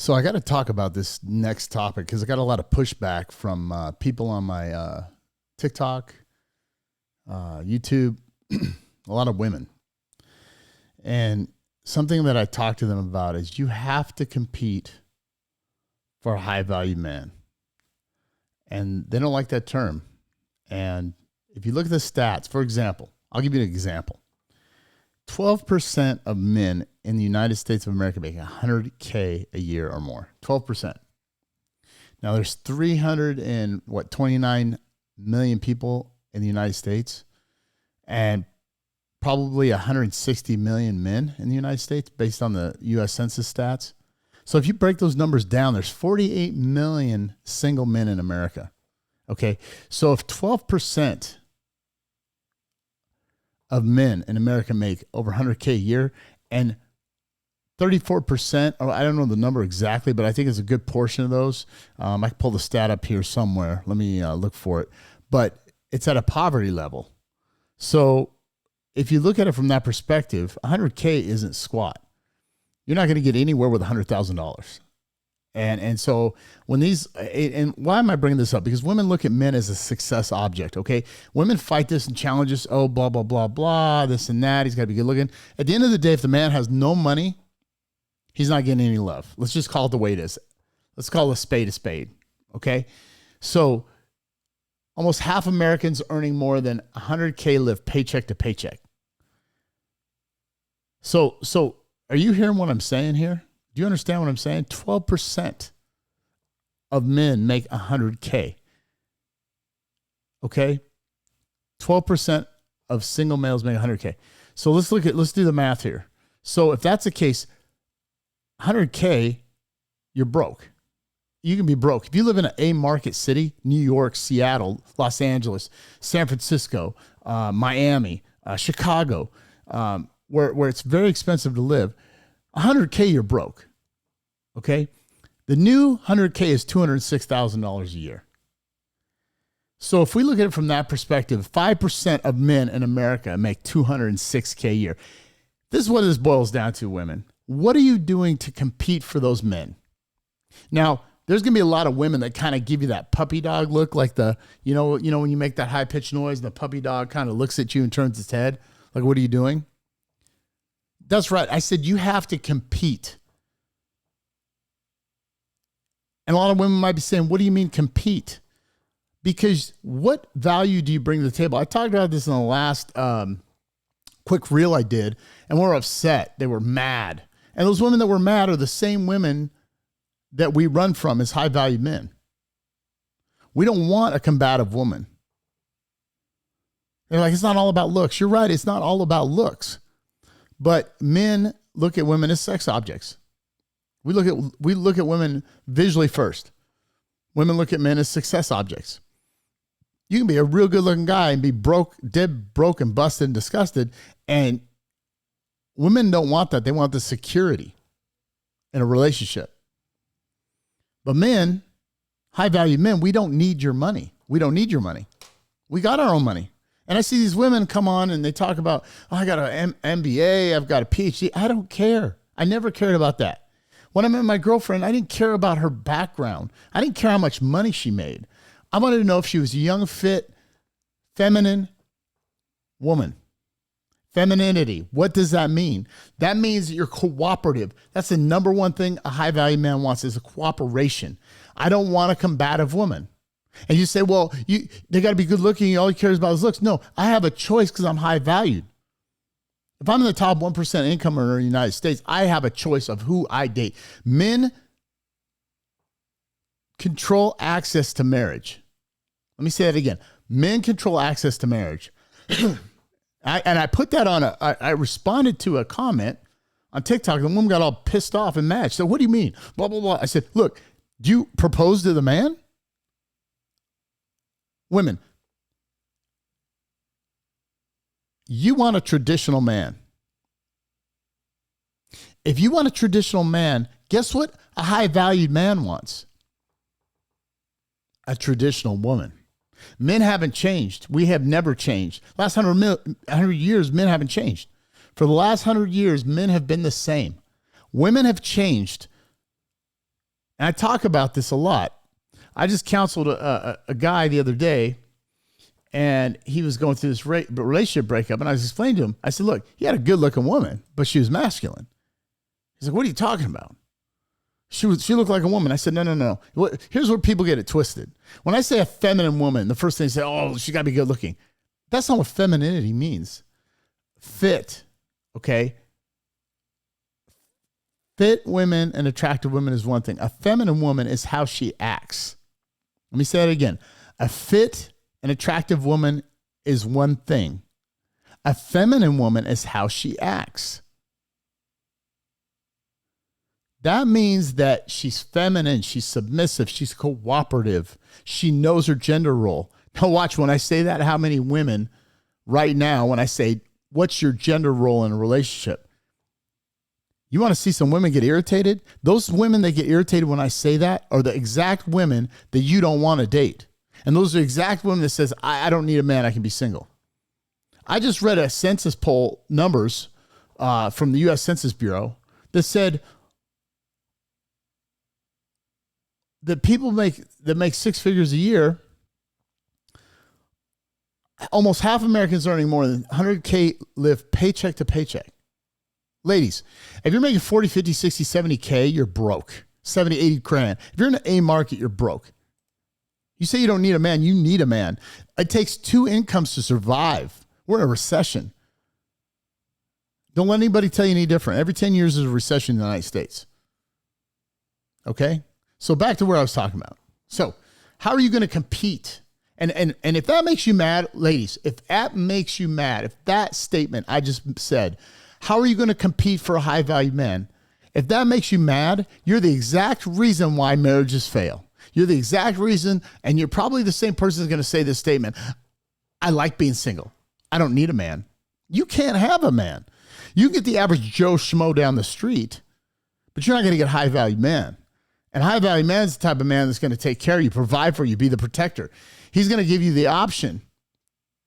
So I got to talk about this next topic because I got a lot of pushback from people on my TikTok, YouTube, a lot of women. And something that I talk to them about is you have to compete for a high value man. And they don't like that term. And if you look at the stats, for example, I'll give you an example. 12% of men in the United States of America make $100K a year or more. 12%. Now there's 29 million people in the United States and probably 160 million men in the United States based on the U.S. Census stats. So if you break those numbers down, there's 48 million single men in America. Okay. So if 12% of men in America make over 100K a year and 34%, or I don't know the number exactly, but I think it's a good portion of those. I can pull the stat up here somewhere. Let me look for it. But it's at a poverty level. So if you look at it from that perspective, 100K isn't squat. You're not going to get anywhere with $100,000. And so when these, and why am I bringing this up? Because women look at men as a success object, okay? Women fight this and challenge this, oh, blah, blah, blah, blah, this and that. He's got to be good looking. At the end of the day, if the man has no money, he's not getting any love. Let's just call it the way it is. Let's call a spade, okay? So almost half Americans earning more than 100K live paycheck to paycheck. So are you hearing what I'm saying here? Do you understand what I'm saying? 12% of men make 100K. Okay? 12% of single males make 100K. So let's do the math here. So if that's the case, 100K, you're broke. You can be broke. If you live in an A market city, New York, Seattle, Los Angeles, San Francisco, Miami, Chicago, where it's very expensive to live, 100K, you're broke. Okay? The new 100K is $206,000 a year. So if we look at it from that perspective, 5% of men in America make $206K a year. This is what this boils down to, women. What are you doing to compete for those men? Now, there's going to be a lot of women that kind of give you that puppy dog look, like when you make that high-pitched noise and the puppy dog kind of looks at you and turns its head. Like, what are you doing? That's right. I said you have to compete. And a lot of women might be saying, what do you mean compete? Because what value do you bring to the table? I talked about this in the last quick reel I did, and we're upset. They were mad. And those women that were mad are the same women that we run from as high-value men. We don't want a combative woman. They're like, it's not all about looks. You're right. It's not all about looks. But men look at women as sex objects. We look at women visually first. Women look at men as success objects. You can be a real good looking guy and be broke, dead broke and busted and disgusted. And women don't want that. They want the security in a relationship. But men, high value men, we don't need your money. We don't need your money. We got our own money. And I see these women come on and they talk about, oh, I got an MBA, I've got a PhD. I don't care. I never cared about that. When I met my girlfriend, I didn't care about her background. I didn't care how much money she made. I wanted to know if she was a young, fit, feminine woman. Femininity. What does that mean? That means that you're cooperative. That's the number one thing a high value man wants is a cooperation. I don't want a combative woman. And you say, well, they got to be good looking. All he cares about is looks. No, I have a choice because I'm high valued. If I'm in the top 1% income earner in the United States, I have a choice of who I date. Men control access to marriage. Let me say that again. Men control access to marriage. I put that on I responded to a comment on TikTok. The woman got all pissed off and mad. So what do you mean? Blah, blah, blah. I said, look, do you propose to the man? Women, you want a traditional man. If you want a traditional man, guess what a high-valued man wants? A traditional woman. Men haven't changed. We have never changed. Last 100 years, men haven't changed. For the last 100 years, men have been the same. Women have changed And I talk about this a lot. I just counseled a guy the other day, and he was going through this relationship breakup. And I was explaining to him, I said, look, he had a good looking woman, but she was masculine. He's like, what are you talking about? She looked like a woman. I said, no. Here's where people get it twisted. When I say a feminine woman, the first thing they say, oh, she got to be good looking. That's not what femininity means. Fit, okay? Fit women and attractive women is one thing. A feminine woman is how she acts. Let me say it again. A fit and attractive woman is one thing. A feminine woman is how she acts. That means that she's feminine, she's submissive, she's cooperative, she knows her gender role. Now watch, when I say that, how many women right now, when I say, what's your gender role in a relationship? You want to see some women get irritated? Those women that get irritated when I say that are the exact women that you don't want to date. And those are the exact women that says, I don't need a man, I can be single. I just read a census poll numbers from the U.S. Census Bureau that said that people that make six figures a year, almost half Americans earning more than 100K live paycheck to paycheck. Ladies, if you're making 40, 50, 60, 70K, you're broke. 70, 80 grand. If you're in the A market, you're broke. You say you don't need a man, you need a man. It takes two incomes to survive. We're in a recession. Don't let anybody tell you any different. Every 10 years is a recession in the United States. Okay? So back to where I was talking about. So how are you going to compete? And if that makes you mad, ladies, if that makes you mad, if that statement I just said, how are you going to compete for a high value man? If that makes you mad, you're the exact reason why marriages fail. You're the exact reason, and you're probably the same person who's going to say this statement. I like being single. I don't need a man. You can't have a man. You get the average Joe Schmo down the street, but you're not going to get a high value man. And high value man is the type of man that's going to take care of you, provide for you, be the protector. He's going to give you the option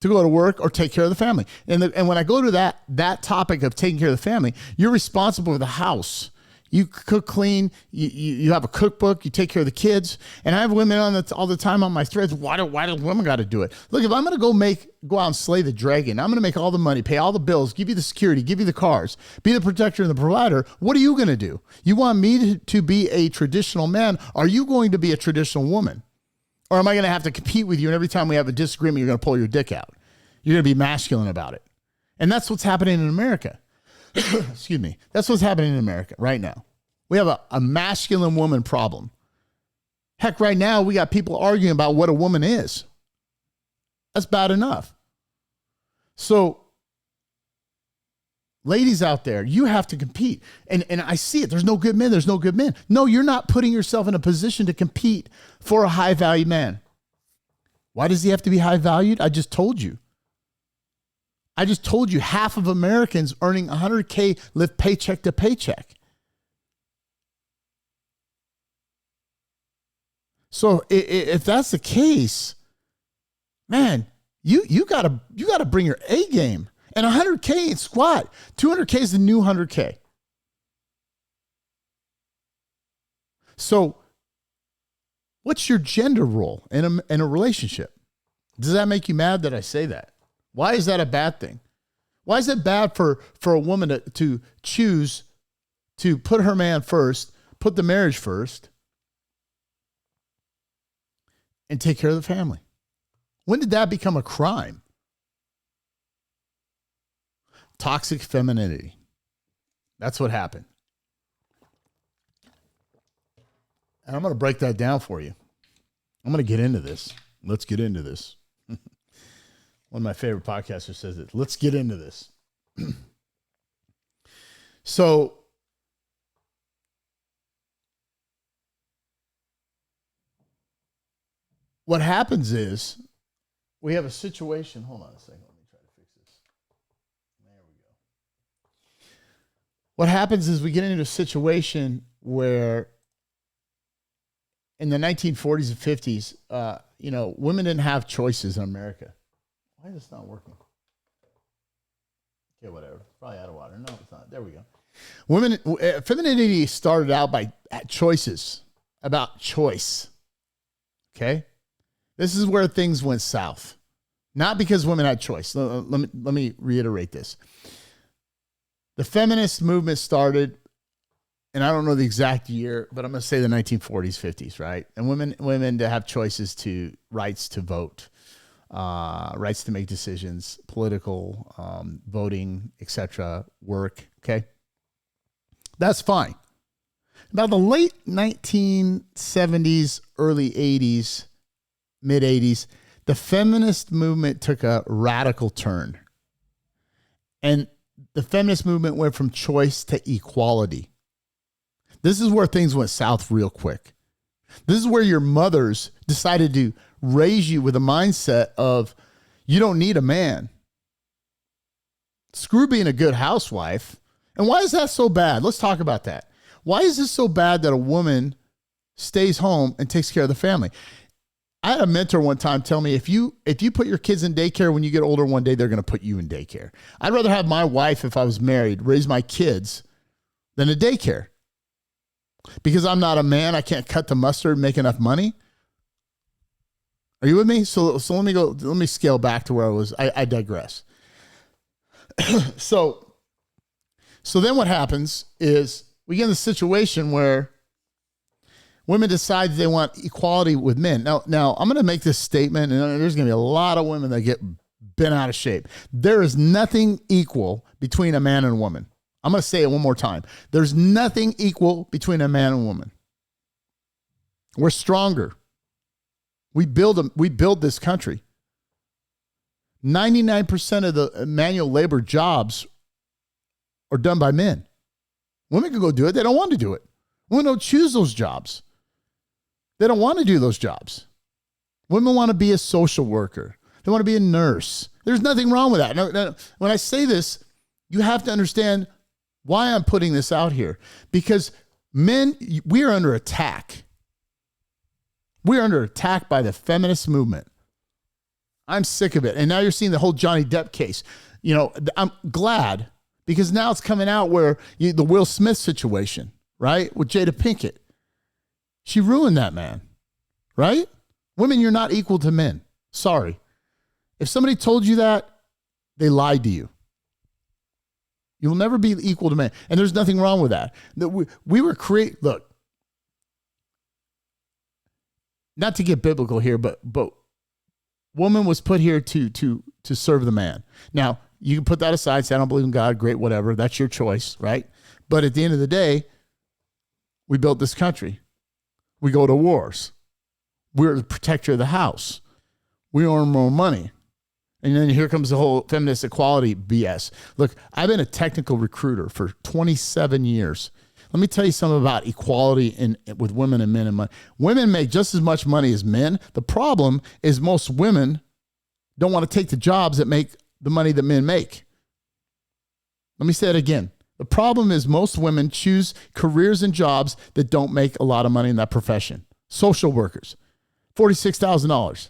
to go to work or take care of the family. And when I go to that topic of taking care of the family, you're responsible for the house. You cook, clean, you have a cookbook, you take care of the kids. And I have women on that all the time on my threads. Why do women got to do it? Look, if I'm going to go out and slay the dragon, I'm going to make all the money, pay all the bills, give you the security, give you the cars, be the protector and the provider. What are you going to do? You want me to be a traditional man? Are you going to be a traditional woman? Or am I going to have to compete with you, and every time we have a disagreement, you're going to pull your dick out? You're going to be masculine about it. And that's what's happening in America. Excuse me. That's what's happening in America right now. We have a masculine woman problem. Heck, right now, we got people arguing about what a woman is. That's bad enough. So, ladies out there, you have to compete. And I see it. There's no good men. There's no good men. No, you're not putting yourself in a position to compete for a high value man. Why does he have to be high valued? I just told you. Half of Americans earning 100K live paycheck to paycheck. So if that's the case, man, you gotta bring your A game. And 100K ain't squat. 200K is the new 100K. So what's your gender role in a relationship? Does that make you mad that I say that? Why is that a bad thing? Why is it bad for a woman to choose to put her man first, put the marriage first, and take care of the family? When did that become a crime? Toxic femininity. That's what happened. And I'm going to break that down for you. I'm going to get into this. Let's get into this. One of my favorite podcasters says it. Let's get into this. So, what happens is we have a situation. Hold on a second. Let me try to fix this. There we go. What happens is we get into a situation where in the 1940s and 50s, women didn't have choices in America. Why is this not working? Okay, whatever. Probably out of water. No, it's not. There we go. Femininity started out by choices. about choice. Okay? This is where things went south. Not because women had choice. Let me reiterate this. The feminist movement started, and I don't know the exact year, but I'm going to say the 1940s, 50s, right? And women to have choices to rights to vote, rights to make decisions, political, voting, etc., work, okay? That's fine. About the late 1970s, early 80s, mid 80s, the feminist movement took a radical turn. And the feminist movement went from choice to equality. This is where things went south real quick. This is where your mothers decided to raise you with a mindset of, you don't need a man. Screw being a good housewife. And why is that so bad? Let's talk about that. Why is it so bad that a woman stays home and takes care of the family? I had a mentor one time tell me, if you put your kids in daycare, when you get older one day, they're going to put you in daycare. I'd rather have my wife, if I was married, raise my kids than a daycare. Because I'm not a man, I can't cut the mustard and make enough money. Are you with me? So let me scale back to where I was. I digress. So then what happens is we get in a situation where women decide they want equality with men. Now I'm going to make this statement, and there's going to be a lot of women that get bent out of shape. There is nothing equal between a man and a woman. I'm going to say it one more time. There's nothing equal between a man and a woman. We're stronger. We build this country. 99% of the manual labor jobs are done by men. Women can go do it. They don't want to do it. Women don't choose those jobs. They don't want to do those jobs. Women want to be a social worker. They want to be a nurse. There's nothing wrong with that. No, when I say this, you have to understand why I'm putting this out here. Because men, we are under attack. We're under attack by the feminist movement. I'm sick of it. And now you're seeing the whole Johnny Depp case. You know, I'm glad because now it's coming out where the Will Smith situation, right? With Jada Pinkett. She ruined that man, right? Women, you're not equal to men. Sorry. If somebody told you that, they lied to you. You will never be equal to men. And there's nothing wrong with that. We were look, not to get biblical here, but woman was put here to serve the man. Now, you can put that aside, say, I don't believe in God, great, whatever. That's your choice, right? But at the end of the day, we built this country. We go to wars. We're the protector of the house. We earn more money. And then here comes the whole feminist equality BS. Look, I've been a technical recruiter for 27 years. Let me tell you something about equality with women and men and money. Women make just as much money as men. The problem is most women don't want to take the jobs that make the money that men make. Let me say it again. The problem is most women choose careers and jobs that don't make a lot of money in that profession. Social workers, $46,000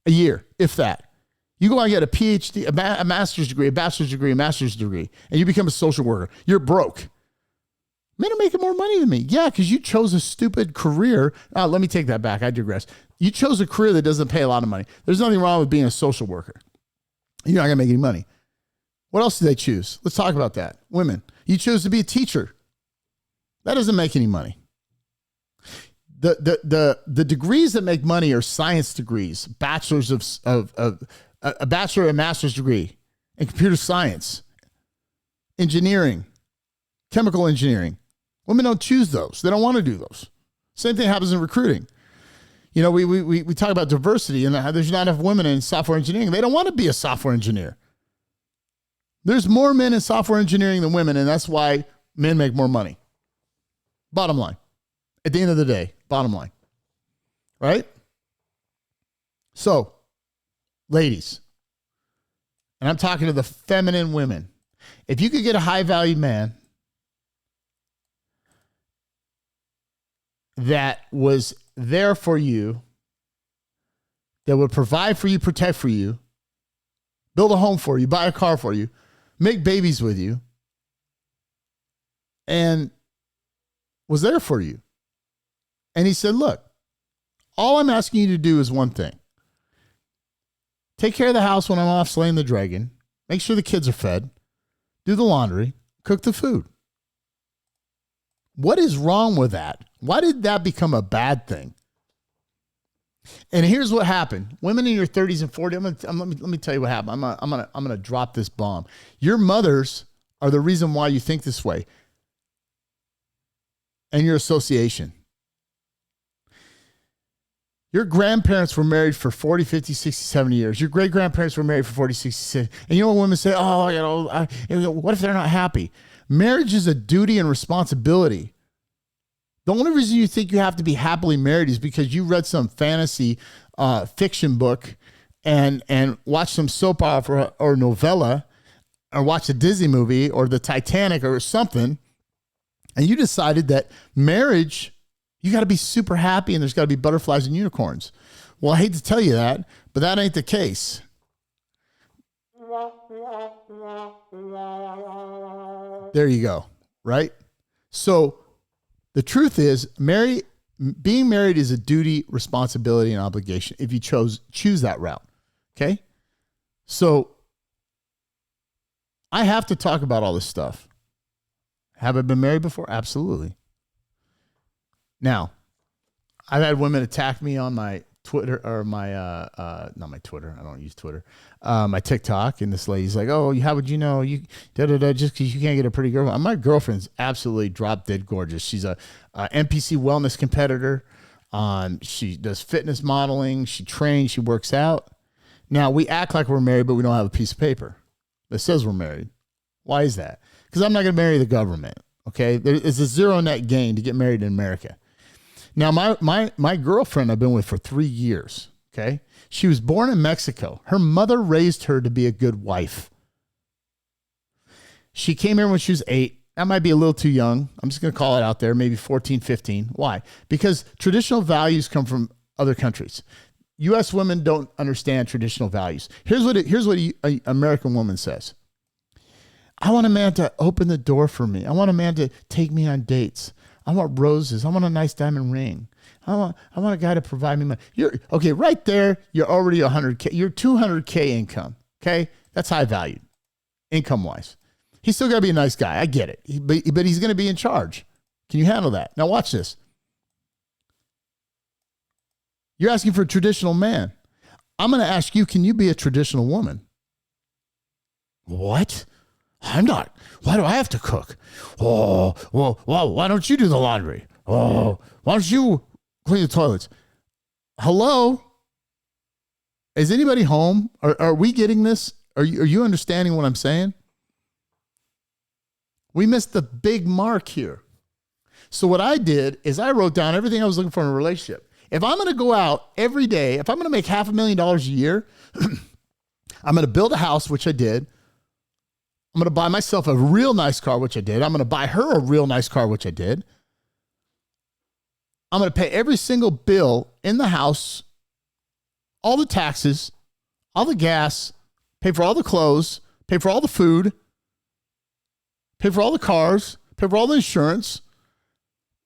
a year, if that. You go out and get a PhD, a master's degree, a bachelor's degree, a master's degree, and you become a social worker. You're broke. Men are making more money than me. Yeah, because you chose a stupid career. Let me take that back. I digress. You chose a career that doesn't pay a lot of money. There's nothing wrong with being a social worker. You're not going to make any money. What else do they choose? Let's talk about that. Women, you chose to be a teacher. That doesn't make any money. The degrees that make money are science degrees, bachelor's of a bachelor and master's degree in computer science, engineering, chemical engineering. Women don't choose those. They don't want to do those. Same thing happens in recruiting. You know, we talk about diversity and there's not enough women in software engineering. They don't want to be a software engineer. There's more men in software engineering than women, and that's why men make more money. Bottom line. At the end of the day, bottom line. Right? So, ladies, and I'm talking to the feminine women, if you could get a high-value man that was there for you, that would provide for you, protect for you, build a home for you, buy a car for you, make babies with you, and was there for you, And he said, look, all I'm asking you to do is one thing. Take care of the house when I'm off slaying the dragon. Make sure the kids are fed. Do the laundry. Cook the food. What is wrong with that? Why did that become a bad thing? And here's what happened. Women in your 30s and 40s, let me tell you what happened. I'm gonna drop this bomb. Your mothers are the reason why you think this way. And your association. Your grandparents were married for 40, 50, 60, 70 years. Your great-grandparents were married for 40, 60, 60. And you know what women say? Oh, what if they're not happy? Marriage is a duty and responsibility. The only reason you think you have to be happily married is because you read some fantasy fiction book and watched some soap opera or novella or watched a Disney movie or the Titanic or something, and you decided that marriage, you got to be super happy and there's got to be butterflies and unicorns. Well, I hate to tell you that, but that ain't the case. There you go, right? So the truth is, being married is a duty, responsibility, and obligation if you choose that route, okay? So I have to talk about all this stuff. Have I been married before? Absolutely. Now, I've had women attack me on my Twitter or my, not my Twitter. I don't use Twitter. My TikTok. And this lady's like, oh, how would you know? Just because you can't get a pretty girl. My girlfriend's absolutely drop dead gorgeous. She's a NPC wellness competitor. She does fitness modeling. She trains. She works out. Now, we act like we're married, but we don't have a piece of paper that says we're married. Why is that? Because I'm not going to marry the government. Okay. It's a zero net gain to get married in America. Now, my girlfriend I've been with for 3 years, okay? She was born in Mexico. Her mother raised her to be a good wife. She came here when she was 8. That might be a little too young. I'm just going to call it out there, maybe 14, 15. Why? Because traditional values come from other countries. U.S. women don't understand traditional values. Here's what an American woman says. I want a man to open the door for me. I want a man to take me on dates. I want roses. I want a nice diamond ring. I want a guy to provide me money. Okay, right there, you're already 100K. You're 200K income, okay? That's high valued, income-wise. He's still got to be a nice guy. I get it. But he's going to be in charge. Can you handle that? Now watch this. You're asking for a traditional man. I'm going to ask you, can you be a traditional woman? What? I'm not. Why do I have to cook? Oh, well, why don't you do the laundry? Oh, why don't you clean the toilets? Hello? Is anybody home? Are we getting this? Are you understanding what I'm saying? We missed the big mark here. So what I did is I wrote down everything I was looking for in a relationship. If I'm going to go out every day, if I'm going to make $500,000 a year, I'm going to build a house, which I did. I'm going to buy myself a real nice car, which I did. I'm going to buy her a real nice car, which I did. I'm going to pay every single bill in the house, all the taxes, all the gas, pay for all the clothes, pay for all the food, pay for all the cars, pay for all the insurance,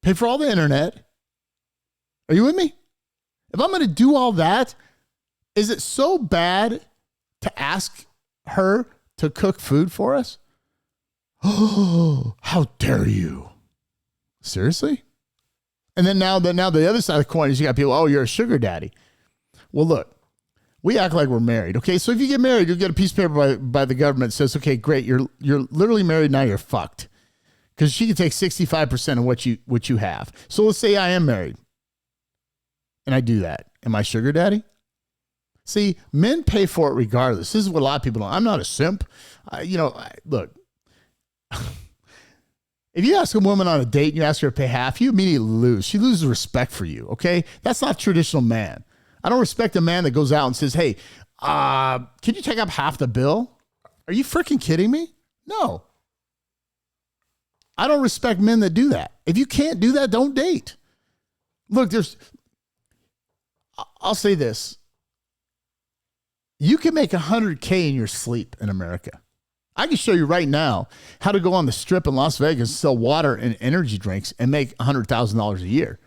pay for all the internet. Are you with me? If I'm going to do all that, is it so bad to ask her to cook food for us? Oh, how dare you? Seriously? And then now the other side of the coin is you got people, oh, you're a sugar daddy. Well, look, we act like we're married. Okay, so if you get married, you'll get a piece of paper by the government that says, okay, great, you're literally married, now you're fucked. Because she can take 65% of what you have. So let's say I am married. And I do that. Am I sugar daddy? See, men pay for it regardless. This is what a lot of people don't. I'm not a simp. Look, if you ask a woman on a date and you ask her to pay half, you immediately lose. She loses respect for you, okay? That's not traditional man. I don't respect a man that goes out and says, hey, can you take up half the bill? Are you freaking kidding me? No. I don't respect men that do that. If you can't do that, don't date. Look, I'll say this. You can make $100K in your sleep in America. I can show you right now how to go on the strip in Las Vegas, sell water and energy drinks and make $100,000 a year.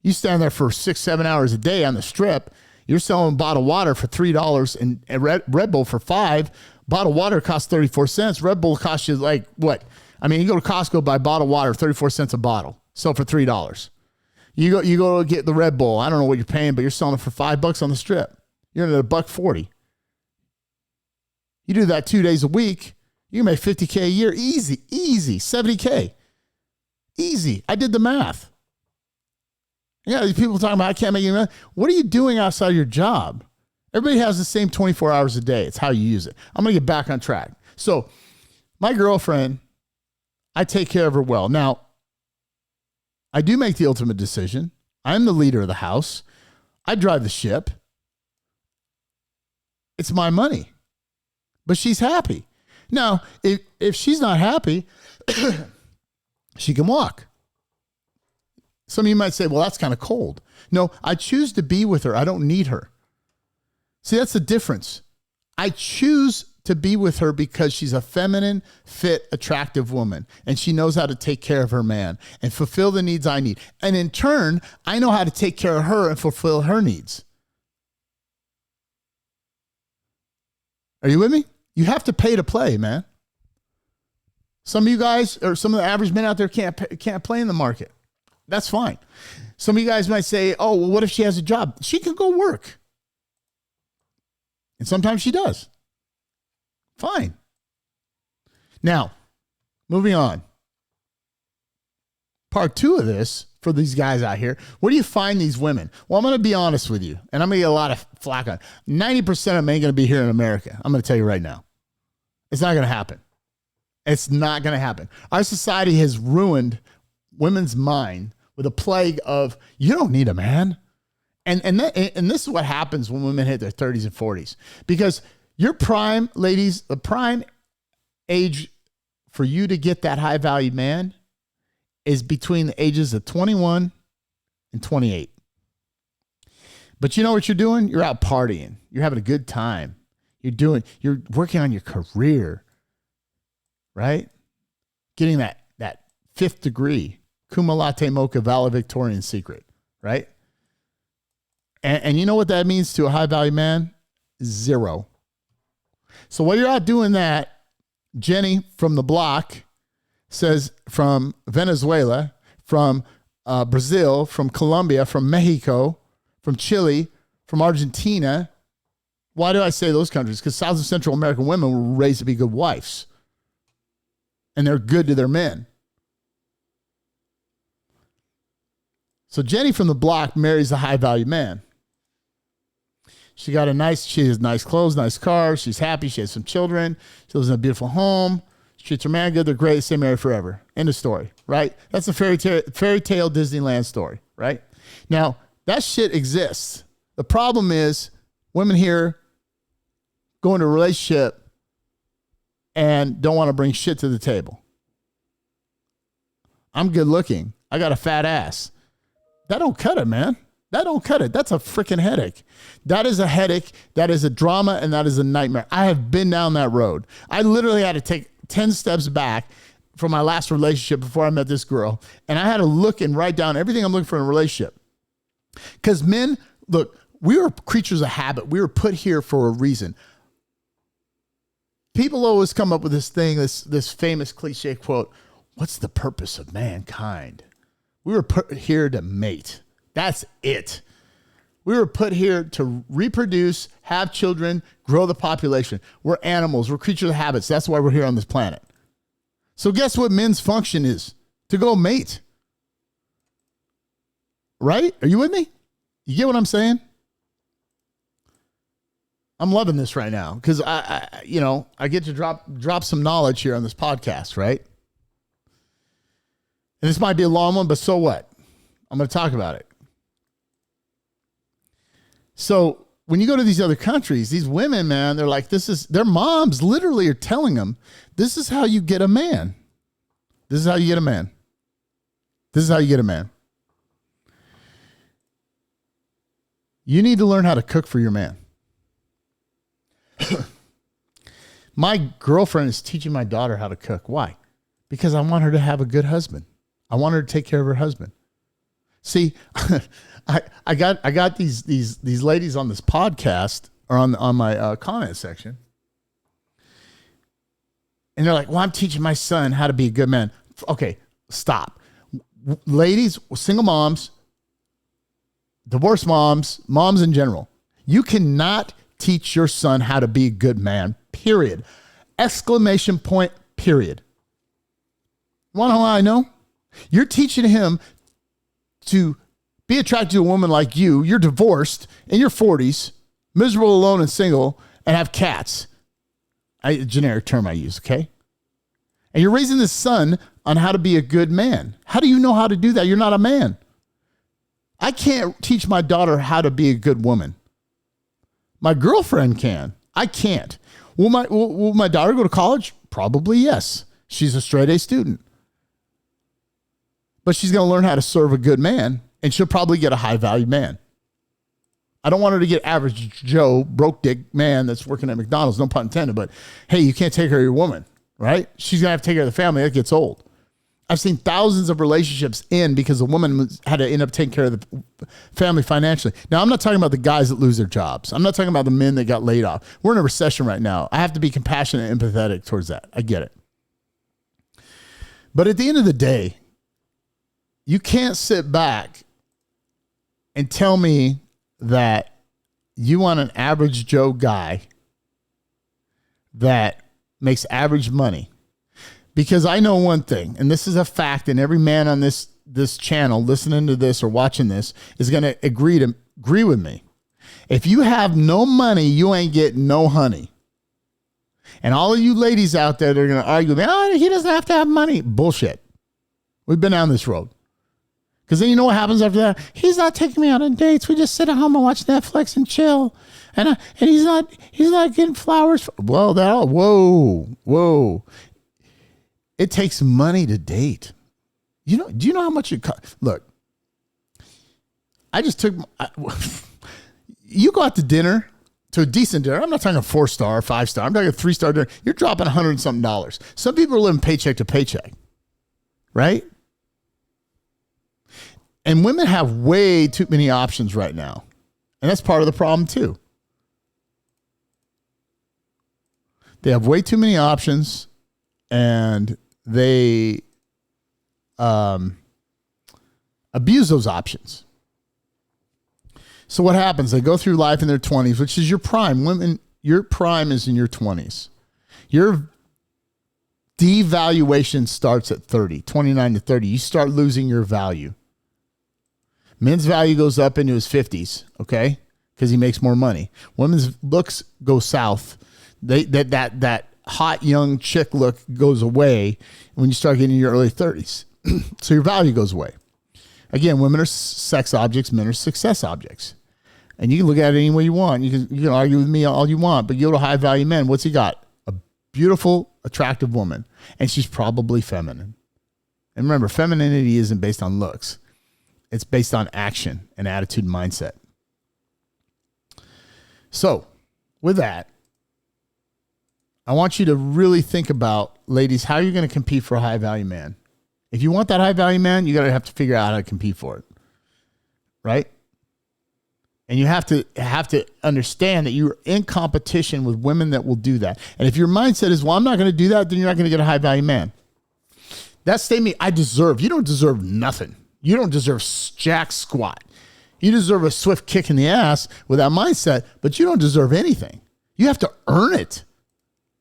You stand there for 6-7 hours a day on the strip. You're selling a bottle of water for $3 and Red Bull for $5. Bottle of water costs 34 cents. Red Bull costs you like what? I mean, you go to Costco, buy bottled water, 34 cents a bottle. Sell for $3. You go get the Red Bull. I don't know what you're paying, but you're selling it for $5 on the strip. You're at $1.40. You do that 2 days a week, you can make $50K a year. Easy, $70K. Easy. I did the math. Yeah, these people talking about I can't make any money. What are you doing outside of your job? Everybody has the same 24 hours a day. It's how you use it. I'm going to get back on track. So my girlfriend, I take care of her well. Now, I do make the ultimate decision. I'm the leader of the house. I drive the ship. It's my money. But she's happy. Now, if she's not happy, she can walk. Some of you might say, well, that's kind of cold. No, I choose to be with her. I don't need her. See, that's the difference. I choose to be with her because she's a feminine, fit, attractive woman. And she knows how to take care of her man and fulfill the needs I need. And in turn, I know how to take care of her and fulfill her needs. Are you with me? You have to pay to play, man. Some of you guys, or some of the average men out there can't play in the market. That's fine. Some of you guys might say, oh, well, what if she has a job? She can go work. And sometimes she does. Fine. Now, moving on. Part 2 of this, for these guys out here, where do you find these women? Well, I'm going to be honest with you, and I'm going to get a lot of flack on it. 90% of them ain't going to be here in America. I'm going to tell you right now. It's not going to happen. It's not going to happen. Our society has ruined women's mind with a plague of, you don't need a man. And this is what happens when women hit their 30s and 40s. Because your prime, ladies, the prime age for you to get that high value man is between the ages of 21 and 28. But you know what you're doing? You're out partying. You're having a good time. You're working on your career, right? Getting that 5th degree, cum laude mocha valedictorian secret, right? And you know what that means to a high value man? 0. So while you're out doing that, Jenny from the block says from Venezuela, from Brazil, from Colombia, from Mexico, from Chile, from Argentina. Why do I say those countries? Because South and Central American women were raised to be good wives. And they're good to their men. So Jenny from the block marries a high value man. She has nice clothes, nice car. She's happy. She has some children. She lives in a beautiful home. She treats her man good. They're great. They stay married forever. End of story, right? That's a fairy tale Disneyland story, right? Now, that shit exists. The problem is women here go into a relationship and don't want to bring shit to the table. I'm good looking. I got a fat ass. That don't cut it, man. That don't cut it. That's a freaking headache. That is a headache. That is a drama, and that is a nightmare. I have been down that road. I literally had to take 10 steps back from my last relationship before I met this girl, and I had to look and write down everything I'm looking for in a relationship. Because men, look, we are creatures of habit. We were put here for a reason. People always come up with this thing, this famous cliche quote, what's the purpose of mankind? We were put here to mate. That's it. We were put here to reproduce, have children, grow the population. We're animals. We're creatures of habits. That's why we're here on this planet. So guess what men's function is? To go mate. Right? Are you with me? You get what I'm saying? I'm loving this right now because I get to drop some knowledge here on this podcast, right? And this might be a long one, but so what? I'm going to talk about it. So when you go to these other countries, these women, man, they're like, their moms literally are telling them, this is how you get a man. This is how you get a man. This is how you get a man. You need to learn how to cook for your man. My girlfriend is teaching my daughter how to cook. Why? Because I want her to have a good husband. I want her to take care of her husband. See, I got these ladies on this podcast or on my comment section, and they're like, "Well, I'm teaching my son how to be a good man." Okay, stop, ladies, single moms, divorced moms, moms in general. You cannot teach your son how to be a good man. Period. Exclamation point. Period. You want to know how I know? You're teaching him to be attracted to a woman like you. You're divorced in your 40s, miserable, alone, and single, and have cats. A generic term I use, okay? And you're raising this son on how to be a good man. How do you know how to do that? You're not a man. I can't teach my daughter how to be a good woman. My girlfriend can. I can't. Will my daughter go to college? Probably yes. She's a straight A student. But she's going to learn how to serve a good man, and she'll probably get a high value man. I don't want her to get average Joe, broke dick man that's working at McDonald's, no pun intended, but hey, you can't take care of your woman, right? She's going to have to take care of the family. That gets old. I've seen thousands of relationships end because the woman had to end up taking care of the family financially. Now, I'm not talking about the guys that lose their jobs. I'm not talking about the men that got laid off. We're in a recession right now. I have to be compassionate and empathetic towards that. I get it. But at the end of the day, you can't sit back and tell me that you want an average Joe guy that makes average money. Because I know one thing, and this is a fact, and every man on this channel listening to this or watching this is going to agree with me. If you have no money, you ain't getting no honey. And all of you ladies out there that are going to argue with me, oh, he doesn't have to have money. Bullshit. We've been down this road. Because then you know what happens after that? He's not taking me out on dates. We just sit at home and watch Netflix and chill. And he's not getting flowers. Whoa. It takes money to date. Do you know how much it costs? Look, you go out to dinner, to a decent dinner. I'm not talking a 4-star, 5-star. I'm talking a 3-star dinner. You're dropping $100 and something. Some people are living paycheck to paycheck, right? And women have way too many options right now. And that's part of the problem too. They have way too many options, and they abuse those options. So what happens? They go through life in their 20s, which is your prime. Women, your prime is in your 20s. Your devaluation starts at 30, 29 to 30. You start losing your value. Men's value goes up into his 50s, okay? Because he makes more money. Women's looks go south. That hot young chick look goes away when you start getting in your early 30s. So your value goes away. Again, women are sex objects, men are success objects. And you can look at it any way you want. You can argue with me all you want, but you go to high value men, what's he got? A beautiful, attractive woman. And she's probably feminine. And remember, femininity isn't based on looks. It's based on action and attitude and mindset. So, with that, I want you to really think about, ladies, how you're going to compete for a high-value man. If you want that high-value man, you got to have to figure out how to compete for it, right? And you have to understand that you're in competition with women that will do that. And if your mindset is, well, I'm not going to do that, then you're not going to get a high-value man. That statement, you don't deserve nothing. You don't deserve jack squat. You deserve a swift kick in the ass with that mindset, but you don't deserve anything. You have to earn it.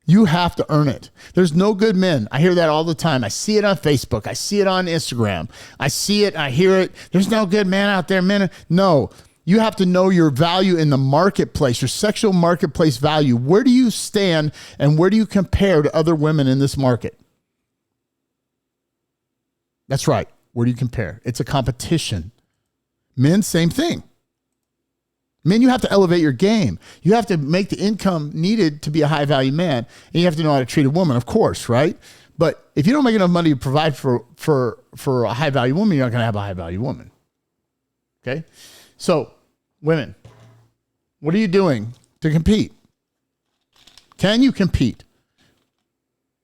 You have to earn it. There's no good men. I hear that all the time. I see it on Facebook. I see it on Instagram. I see it. I hear it. There's no good man out there. Men. No, you have to know your value in the marketplace, your sexual marketplace value. Where do you stand and where do you compare to other women in this market? That's right. Where do you compare? It's a competition. Men, same thing. Men, you have to elevate your game. You have to make the income needed to be a high-value man, and you have to know how to treat a woman, of course, right? But if you don't make enough money to provide for a high-value woman, you're not going to have a high-value woman. Okay? So, women, what are you doing to compete? Can you compete?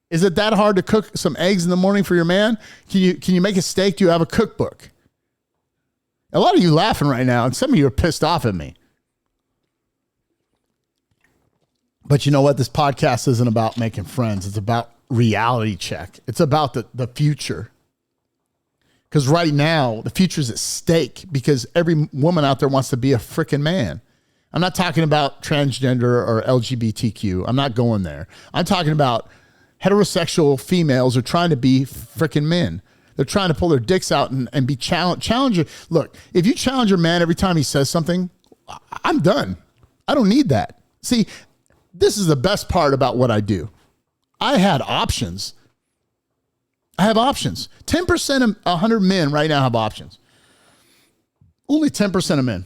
Is it that hard to cook some eggs in the morning for your man? Can you make a steak? Do you have a cookbook? A lot of you laughing right now, and some of you are pissed off at me. But you know what? This podcast isn't about making friends. It's about reality check. It's about the future. Because right now, the future is at stake because every woman out there wants to be a freaking man. I'm not talking about transgender or LGBTQ. I'm not going there. I'm talking about heterosexual females are trying to be freaking men. They're trying to pull their dicks out and be challenger. Look, if you challenge your man every time he says something, I'm done. I don't need that. See, this is the best part about what I do. I had options. I have options. 10% of 100 men right now have options. Only 10% of men.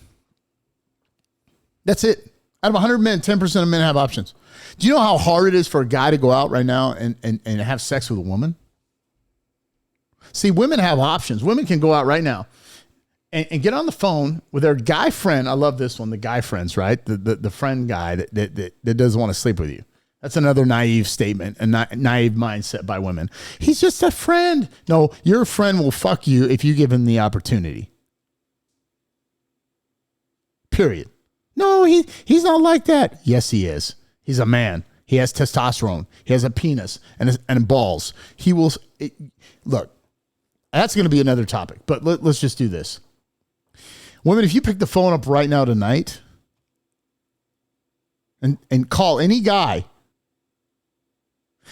That's it. Out of 100 men, 10% of men have options. Do you know how hard it is for a guy to go out right now and have sex with a woman? See, women have options. Women can go out right now and get on the phone with their guy friend. I love this one, the guy friends, right? The friend guy that doesn't want to sleep with you. That's another naive statement, a naive mindset by women. He's just a friend. No, your friend will fuck you if you give him the opportunity. Period. No, he's not like that. Yes, he is. He's a man. He has testosterone. He has a penis and balls. He will look. That's going to be another topic, but let's just do this. Women, if you pick the phone up right now tonight and call any guy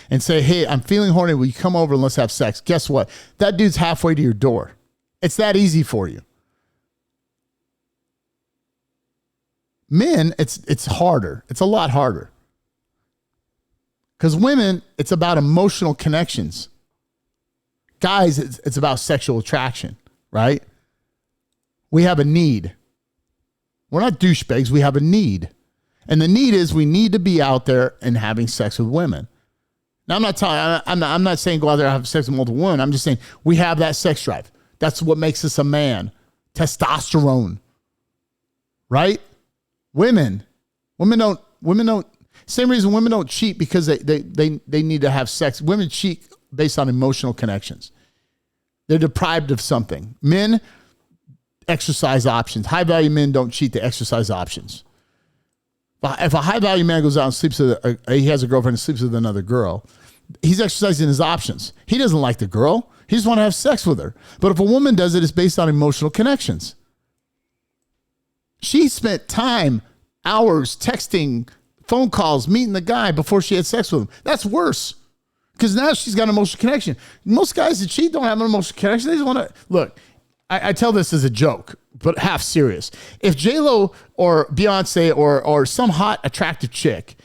and say, hey, I'm feeling horny. Will you come over and let's have sex? Guess what? That dude's halfway to your door. It's that easy for you. Men, it's harder. It's a lot harder. Because women, it's about emotional connections. Guys, it's about sexual attraction, right? We have a need. We're not douchebags. We have a need. And the need is we need to be out there and having sex with women. Now, I'm not saying go out there and have sex with multiple women. I'm just saying we have that sex drive. That's what makes us a man. Testosterone. Right? Women don't, same reason women don't cheat because they need to have sex. Women cheat based on emotional connections. They're deprived of something. Men exercise options. High value men don't cheat, they exercise options. If a high value man goes out and sleeps with he has a girlfriend and sleeps with another girl, he's exercising his options. He doesn't like the girl. He just want to have sex with her. But if a woman does it, it's based on emotional connections. She spent time, hours, texting, phone calls, meeting the guy before she had sex with him. That's worse. Because now she's got an emotional connection. Most guys that cheat don't have an emotional connection. They just want to, look, I tell this as a joke, but half serious. If J-Lo or Beyonce or some hot, attractive chick,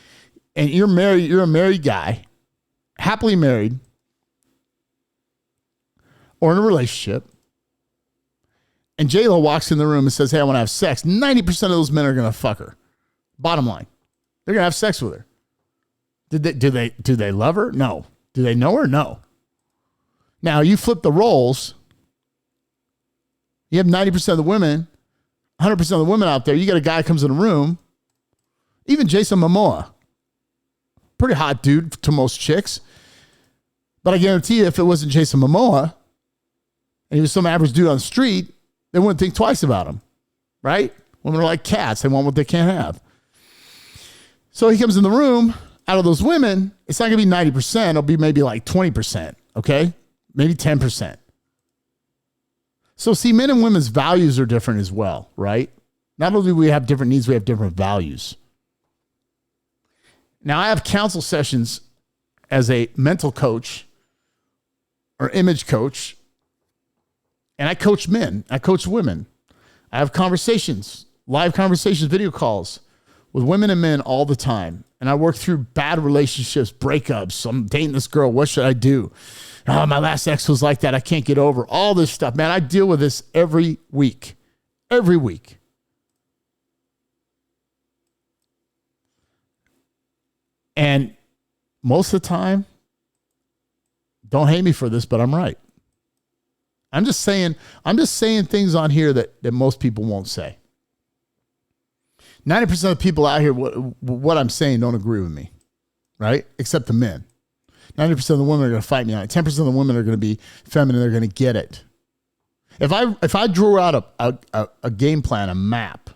and you're a married guy, happily married, or in a relationship, and J-Lo walks in the room and says, hey, I want to have sex, 90% of those men are going to fuck her. Bottom line. They're going to have sex with her. Do they love her? No. Do they know her? No. Now, you flip the roles. You have 90% of the women, 100% of the women out there. You got a guy who comes in the room. Even Jason Momoa. Pretty hot dude to most chicks. But I guarantee you, if it wasn't Jason Momoa, and he was some average dude on the street, they wouldn't think twice about him. Right? Women are like cats. They want what they can't have. So he comes in the room. Out of those women, it's not going to be 90%. It'll be maybe like 20%. Okay? Maybe 10%. So see, men and women's values are different as well, right? Not only do we have different needs, we have different values. Now, I have counsel sessions as a mental coach or image coach, and I coach men. I coach women. I have conversations, live conversations, video calls with women and men all the time. And I work through bad relationships, breakups. I'm dating this girl. What should I do? Oh, my last ex was like that. I can't get over all this stuff. Man, I deal with this every week. Every week. And most of the time, don't hate me for this, but I'm right. I'm just saying things on here that most people won't say. 90% of the people out here, what I'm saying, don't agree with me, right? Except the men. 90% of the women are going to fight me on it. 10% of the women are going to be feminine. They're going to get it. If I drew out a game plan, a map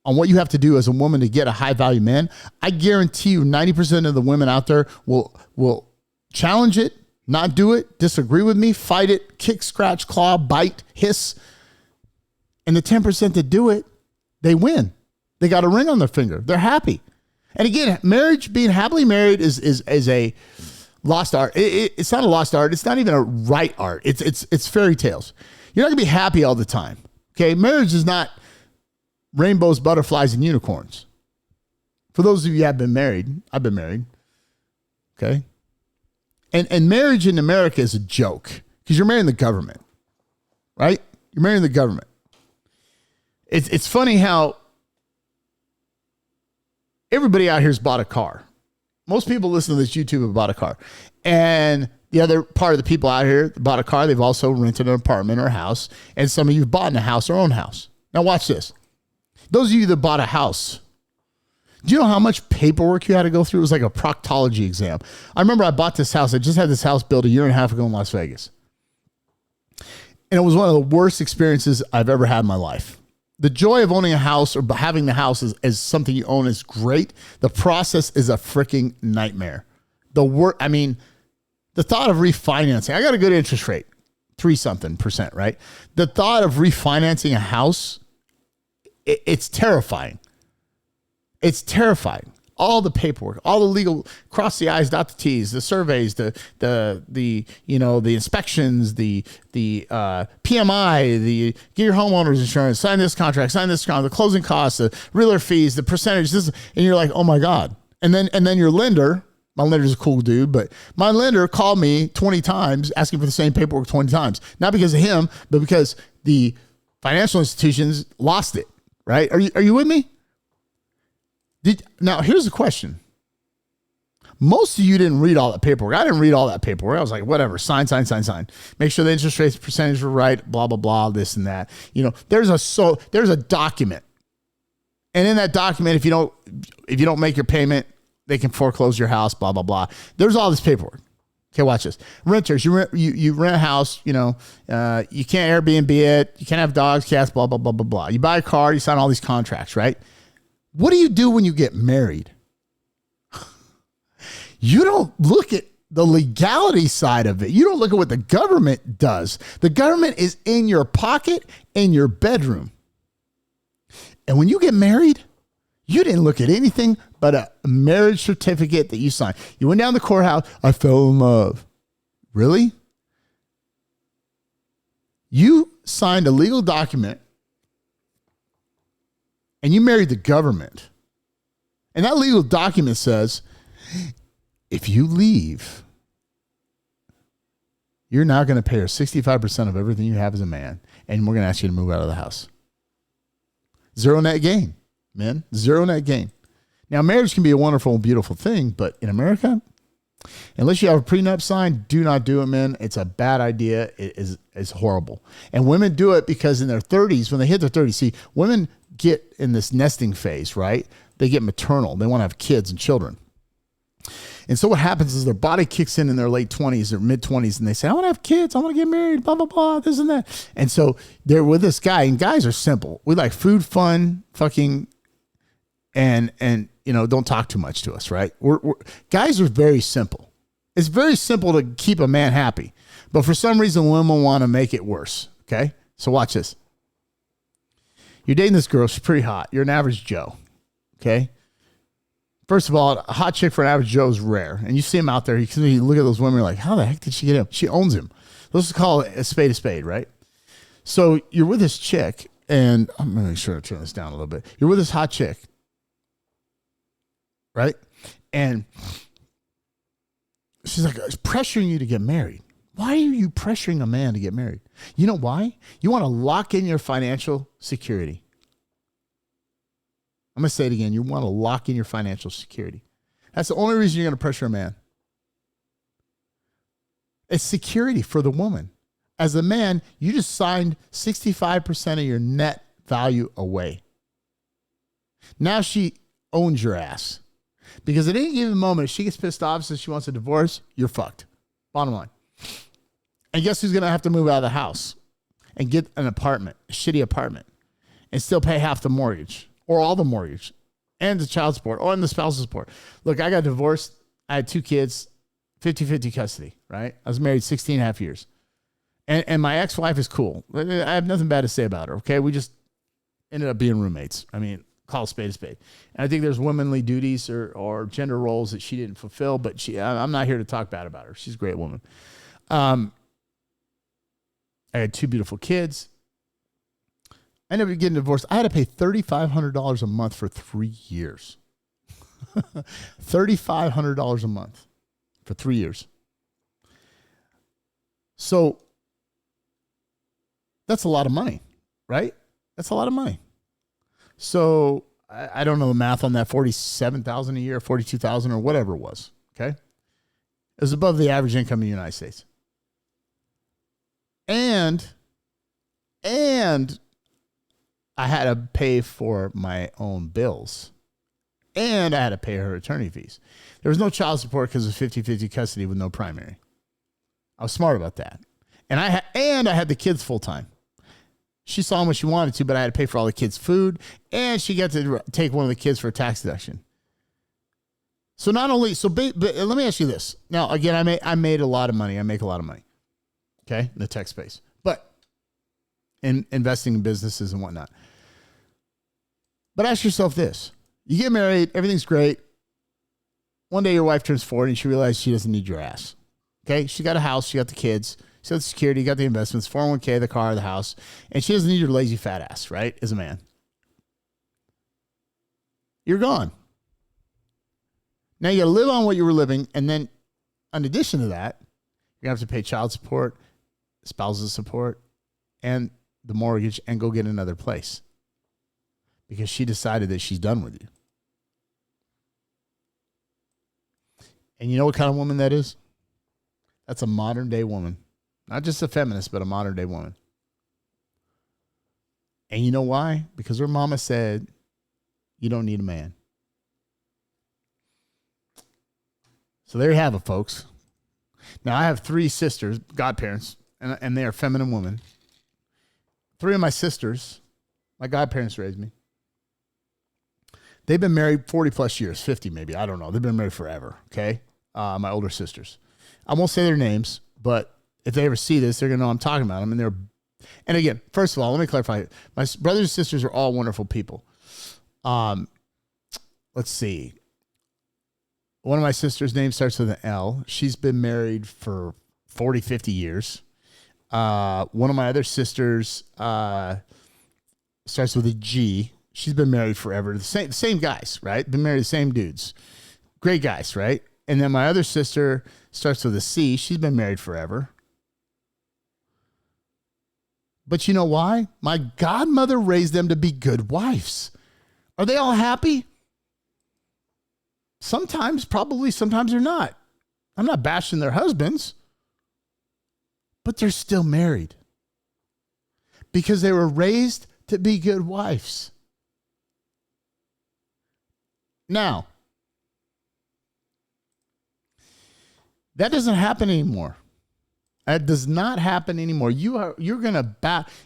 on what you have to do as a woman to get a high value man, I guarantee you 90% of the women out there will challenge it, not do it, disagree with me, fight it, kick, scratch, claw, bite, hiss. And the 10% that do it, they win. They got a ring on their finger. They're happy. And again, marriage, being happily married is a lost art. It's not a lost art. It's not even a right art. It's fairy tales. You're not gonna be happy all the time. Okay. Marriage is not rainbows, butterflies, and unicorns. For those of you who have been married, I've been married. Okay. And marriage in America is a joke because you're marrying the government, right? You're marrying the government. It's funny how everybody out here has bought a car. Most people listen to this YouTube have bought a car. And the other part of the people out here that bought a car, they've also rented an apartment or a house. And some of you have bought a house or own house. Now watch this. Those of you that bought a house, do you know how much paperwork you had to go through? It was like a proctology exam. I remember I bought this house. I just had this house built a year and a half ago in Las Vegas. And it was one of the worst experiences I've ever had in my life. The joy of owning a house or having the house as something you own is great. The process is a freaking nightmare. The thought of refinancing, I got a good interest rate, 3-something%, right? The thought of refinancing a house, it's terrifying. It's terrifying. All the paperwork, all the legal, cross the I's, dot the T's, the surveys, the inspections, the PMI, get your homeowner's insurance, sign this contract, the closing costs, the realtor fees, the percentage, and you're like, oh my God. And then your lender, my lender's a cool dude, but my lender called me 20 times asking for the same paperwork 20 times. Not because of him, but because the financial institutions lost it, right? Are you with me? Now, here's the question. Most of you didn't read all that paperwork. I didn't read all that paperwork. I was like, whatever, sign. Make sure the interest rates percentage were right, blah, blah, blah, this and that. There's a document. And in that document, if you don't make your payment, they can foreclose your house, blah, blah, blah. There's all this paperwork. Okay, watch this. Renters, you rent a house, you can't Airbnb it. You can't have dogs, cats, blah, blah, blah, blah, blah. You buy a car, you sign all these contracts, right? What do you do when you get married? You don't look at the legality side of it. You don't look at what the government does. The government is in your pocket, in your bedroom. And when you get married, you didn't look at anything but a marriage certificate that you signed. You went down to the courthouse. I fell in love. Really? You signed a legal document and you married the government. And that legal document says, if you leave, you're now going to pay her 65% of everything you have as a man. And we're going to ask you to move out of the house. Zero net gain, man. Zero net gain. Now, marriage can be a wonderful and beautiful thing, but in America, unless you have a prenup signed, do not do it, man. It's a bad idea. It is horrible. And women do it because in their 30s, when they hit their 30s, see, women get in this nesting phase, right? They get maternal. They want to have kids and children. And so what happens is their body kicks in their late 20s or mid 20s and they say, I want to have kids. I want to get married, blah, blah, blah, this and that. And so they're with this guy, and guys are simple. We like food, fun, fucking, and don't talk too much to us, right? Guys are very simple. It's very simple to keep a man happy. But for some reason, women want to make it worse, okay? So watch this. You're dating this girl. She's pretty hot. You're an average Joe, okay? First of all, a hot chick for an average Joe is rare. And you see him out there. You look at those women, you're like, how the heck did she get him? She owns him. Let's call it a spade, right? So you're with this chick, and I'm going to make sure I turn this down a little bit. You're with this hot chick, right? And she's like pressuring you to get married. Why are you pressuring a man to get married? You know why? You want to lock in your financial security. I'm going to say it again. You want to lock in your financial security. That's the only reason you're going to pressure a man. It's security for the woman. As a man, you just signed 65% of your net value away. Now she owns your ass. Because at any given moment, if she gets pissed off and says she wants a divorce, you're fucked. Bottom line. And guess who's going to have to move out of the house? and get an apartment, a shitty apartment, and still pay half the mortgage or all the mortgage and the child support or the spousal support. Look, I got divorced. I had 2 kids, 50-50 custody, right? I was married 16 and a half years. And my ex-wife is cool. I have nothing bad to say about her, okay? We just ended up being roommates. I mean, call a spade a spade. And I think there's womanly duties or gender roles that she didn't fulfill, but I'm not here to talk bad about her. She's a great woman. I had 2 beautiful kids. I ended up getting divorced. I had to pay $3,500 a month for 3 years. $3,500 a month for 3 years. So that's a lot of money, right? That's a lot of money. So I don't know the math on that, $47,000 a year, $42,000 or whatever it was. Okay. It was above the average income in the United States. And I had to pay for my own bills. And I had to pay her attorney fees. There was no child support because of 50-50 custody with no primary. I was smart about that. And I had the kids full time. She saw them when she wanted to, but I had to pay for all the kids' food, and she got to take one of the kids for a tax deduction. So not only, but let me ask you this. Now, again, I made a lot of money. I make a lot of money, okay, in the tech space, but in investing in businesses and whatnot. But ask yourself this. You get married, everything's great. One day your wife turns 40 and she realizes she doesn't need your ass, okay? She got a house, she got the kids. So the security, you got the investments, 401k, the car, the house, and she doesn't need your lazy fat ass, right? As a man. You're gone. Now you got to live on what you were living, and then in addition to that, you're going to have to pay child support, spousal support, and the mortgage, and go get another place. Because she decided that she's done with you. And you know what kind of woman that is? That's a modern day woman. Not just a feminist, but a modern day woman. And you know why? Because her mama said, you don't need a man. So there you have it, folks. Now, I have 3 sisters, godparents, and they are feminine women. 3 of my sisters, my godparents raised me. They've been married 40 plus years, 50 maybe. I don't know. They've been married forever, okay? My older sisters. I won't say their names, but if they ever see this, they're going to know I'm talking about them. And again, first of all, let me clarify. My brothers and sisters are all wonderful people. Let's see. One of my sisters' name starts with an L. She's been married for 40, 50 years. One of my other sisters starts with a G. She's been married forever. The same guys, right? Been married to the same dudes. Great guys, right? And then my other sister starts with a C. She's been married forever. But you know why? My godmother raised them to be good wives. Are they all happy? Sometimes, probably, sometimes they're not. I'm not bashing their husbands, but they're still married because they were raised to be good wives. Now, that doesn't happen anymore. That does not happen anymore. You're gonna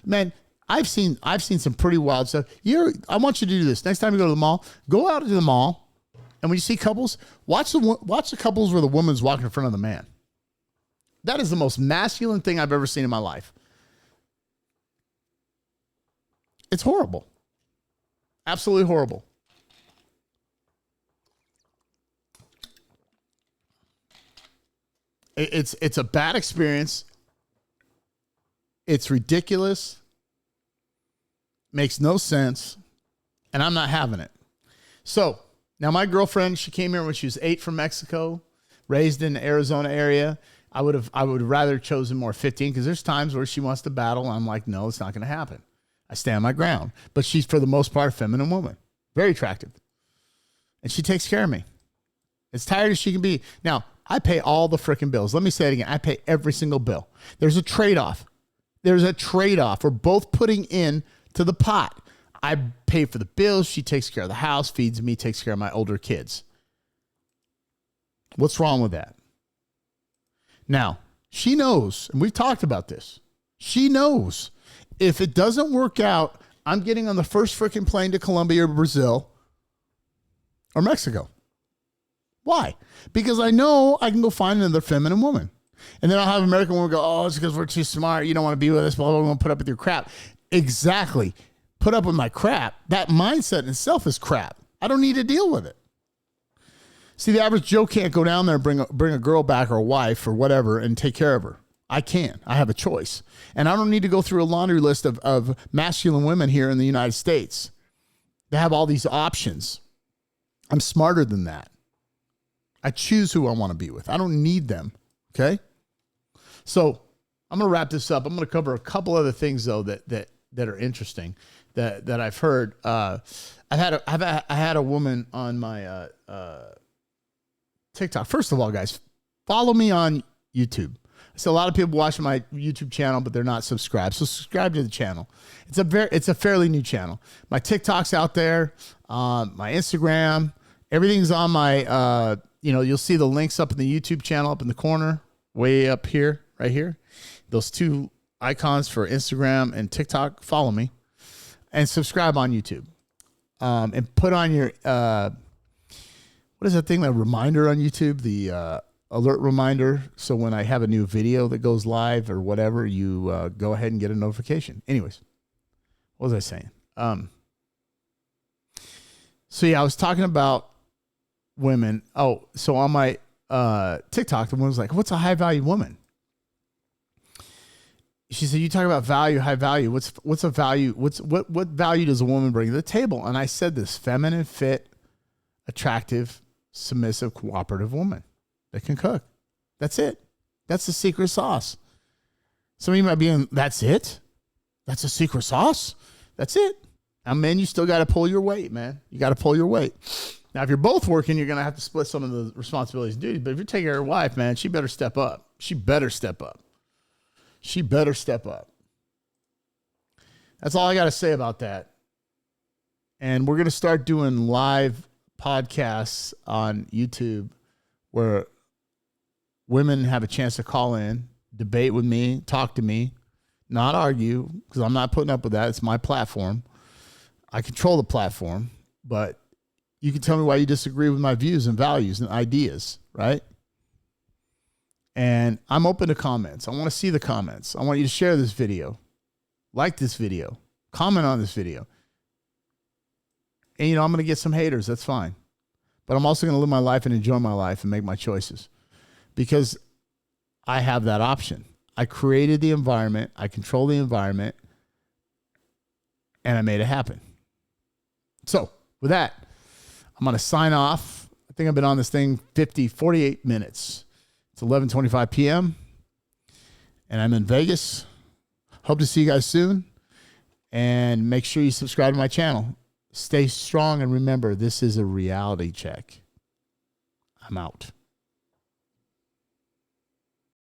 man. I've seen some pretty wild stuff. I want you to do this next time you go to the mall. Go out to the mall, and when you see couples, watch the couples where the woman's walking in front of the man. That is the most masculine thing I've ever seen in my life. It's horrible, absolutely horrible. It's a bad experience. It's ridiculous. Makes no sense. And I'm not having it. So now my girlfriend, she came here when she was 8 from Mexico, raised in the Arizona area. I would rather chosen more 15 because there's times where she wants to battle. I'm like, no, it's not going to happen. I stand my ground. But she's for the most part a feminine woman. Very attractive. And she takes care of me. As tired as she can be. Now, I pay all the freaking bills. Let me say it again. I pay every single bill. There's a trade-off. We're both putting in to the pot. I pay for the bills. She takes care of the house, feeds me, takes care of my older kids. What's wrong with that? Now, she knows, and we've talked about this. She knows if it doesn't work out, I'm getting on the first freaking plane to Colombia or Brazil or Mexico. Why? Because I know I can go find another feminine woman. And then I'll have American women go, oh, it's because we're too smart. You don't want to be with us. Blah, blah, blah. Put up with your crap. Exactly. Put up with my crap. That mindset in itself is crap. I don't need to deal with it. See, the average Joe can't go down there and bring a girl back or a wife or whatever and take care of her. I can. I have a choice. And I don't need to go through a laundry list of masculine women here in the United States. They have all these options. I'm smarter than that. I choose who I want to be with. I don't need them. Okay? So I'm going to wrap this up. I'm going to cover a couple other things, though, that are interesting that I've heard. I had a woman on my TikTok. First of all, guys, follow me on YouTube. So a lot of people watching my YouTube channel, but they're not subscribed. So subscribe to the channel. It's a fairly new channel. My TikTok's out there, my Instagram, everything's on my. You'll see the links up in the YouTube channel up in the corner, way up here, right here. Those two icons for Instagram and TikTok. Follow me and subscribe on YouTube. And put on your what is that thing? That reminder on YouTube, the alert reminder. So when I have a new video that goes live or whatever, you go ahead and get a notification. Anyways, what was I saying? I was talking about women. Oh, so on my TikTok, the woman was like, what's a high value woman? She said, you talk about value, high value. What's a value? What value does a woman bring to the table? And I said this: feminine, fit, attractive, submissive, cooperative woman that can cook. That's it. That's the secret sauce. Some of you might be in, that's it? That's a secret sauce? That's it. Now, men, you still got to pull your weight, man. You got to pull your weight. Now, if you're both working, you're going to have to split some of the responsibilities and duties. But if you're taking care of your wife, man, she better step up. She better step up. She better step up. That's all I got to say about that. And we're going to start doing live podcasts on YouTube where women have a chance to call in, debate with me, talk to me, not argue, because I'm not putting up with that. It's my platform. I control the platform, but you can tell me why you disagree with my views and values and ideas, right? And I'm open to comments. I want to see the comments. I want you to share this video, like this video, comment on this video. And, I'm going to get some haters. That's fine. But I'm also going to live my life and enjoy my life and make my choices because I have that option. I created the environment. I control the environment. And I made it happen. So with that, I'm going to sign off. I think I've been on this thing 48 minutes. It's 11:25 p.m. and I'm in Vegas. Hope to see you guys soon. And make sure you subscribe to my channel. Stay strong and remember, this is a reality check. I'm out.